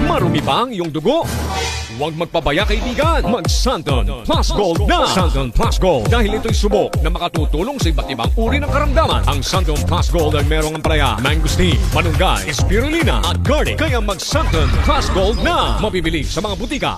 Marumi ba ang iyong dugo? Huwag magpabaya kaibigan, mag-Santon Plus Gold na! Santon Plus Gold dahil ito'y subok na makatutulong sa iba't ibang uri ng karamdaman. Ang Santon Plus Gold ay merong ampalaya, mangosteen, manunggay, spirulina at garlic. Kaya mag-Santon Plus Gold na! Mabibili sa mga butika.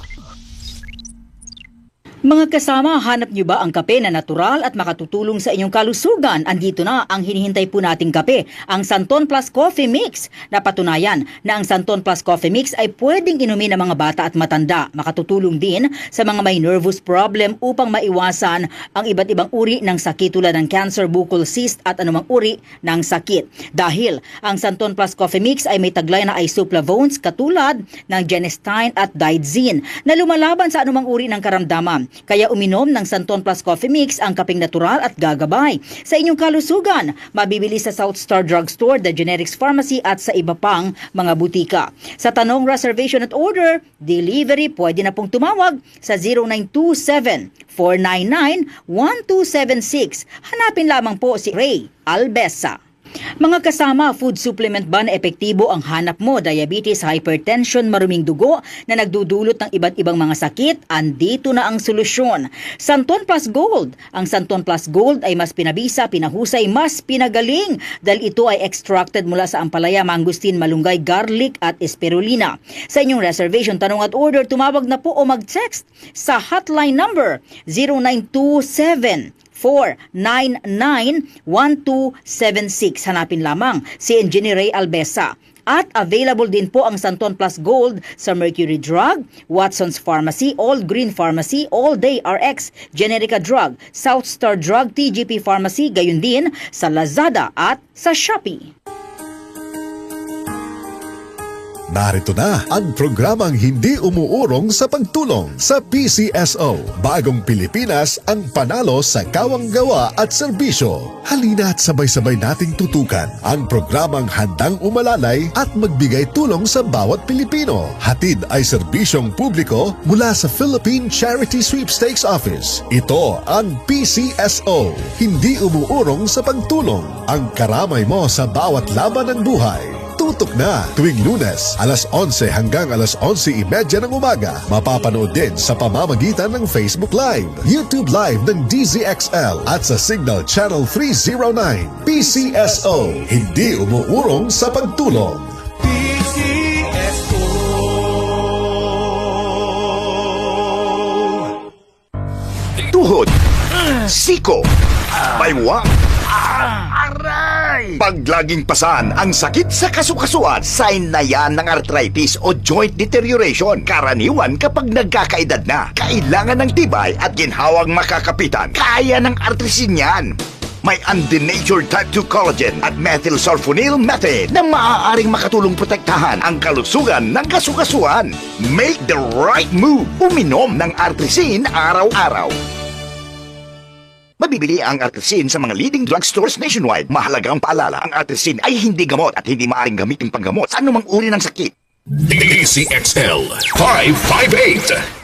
Mga kasama, hanap niyo ba ang kape na natural at makatutulong sa inyong kalusugan? Andito na ang hinihintay po nating kape, ang Santon Plus Coffee Mix. Napatunayan na ang Santon Plus Coffee Mix ay pwedeng inumin ng mga bata at matanda. Makatutulong din sa mga may nervous problem upang maiwasan ang iba't ibang uri ng sakit tulad ng cancer, buccal cyst at anumang uri ng sakit. Dahil ang Santon Plus Coffee Mix ay may taglay na isoflavones katulad ng genistein at digoxin na lumalaban sa anumang uri ng karamdaman. Kaya uminom ng Santon Plus Coffee Mix ang kapeng natural at gagabay sa inyong kalusugan. Mabibili sa South Star Drugstore, The Generics Pharmacy at sa iba pang mga butika. Sa tanong reservation at order, delivery, pwede na pong tumawag sa 0927-499-1276. Hanapin lamang po si Ray Albesa. Mga kasama, food supplement ba na epektibo ang hanap mo? Diabetes, hypertension, maruming dugo na nagdudulot ng iba't ibang mga sakit? Andito na ang solusyon. Santon Plus Gold. Ang Santon Plus Gold ay mas pinabisa, pinahusay, mas pinagaling dahil ito ay extracted mula sa ampalaya, mangosteen, malunggay, garlic at spirulina. Sa inyong reservation, tanong at order, tumawag na po o mag-text sa hotline number 0927 499-1276. Hanapin lamang si Engineer Ray Albesa. At available din po ang Santon Plus Gold sa Mercury Drug, Watson's Pharmacy, All Green Pharmacy, All Day RX, Generica Drug, South Star Drug, TGP Pharmacy, gayon din sa Lazada at sa Shopee. Narito na ang programang hindi umuurong sa pagtulong sa PCSO. Bagong Pilipinas ang panalo sa kawang-gawa at serbisyo. Halina at sabay-sabay nating tutukan ang programang handang umalalay at magbigay tulong sa bawat Pilipino. Hatid ay serbisyong publiko mula sa Philippine Charity Sweepstakes Office. Ito ang PCSO. Hindi umuurong sa pagtulong. Ang karamay mo sa bawat laban ng buhay. Tutok na tuwing Lunes, alas 11 hanggang alas 11:30 ng umaga. Mapapanood din sa pamamagitan ng Facebook Live, YouTube Live ng DZXL at sa Signal Channel 309. PCSO, hindi umuurong sa pagtulong. PCSO. Tuhod, siko, baywang, aray! Pag laging pasan ang sakit sa kasukasuan, sign na yan ng arthritis o joint deterioration. Karaniwan kapag nagkakaedad na, kailangan ng tibay at ginhawang makakapitan. Kaya ng artrisin yan. May undenatured type 2 collagen at methylsulfonyl methane na maaaring makatulong protektahan ang kalusugan ng kasukasuan. Make the right move. Uminom ng artrisin araw-araw. Mabibili ang artrisin sa mga leading drugstores nationwide. Mahalagang paalala, ang artrisin ay hindi gamot at hindi maaaring gamitin panggamot sa anumang uri ng sakit. DCXL 558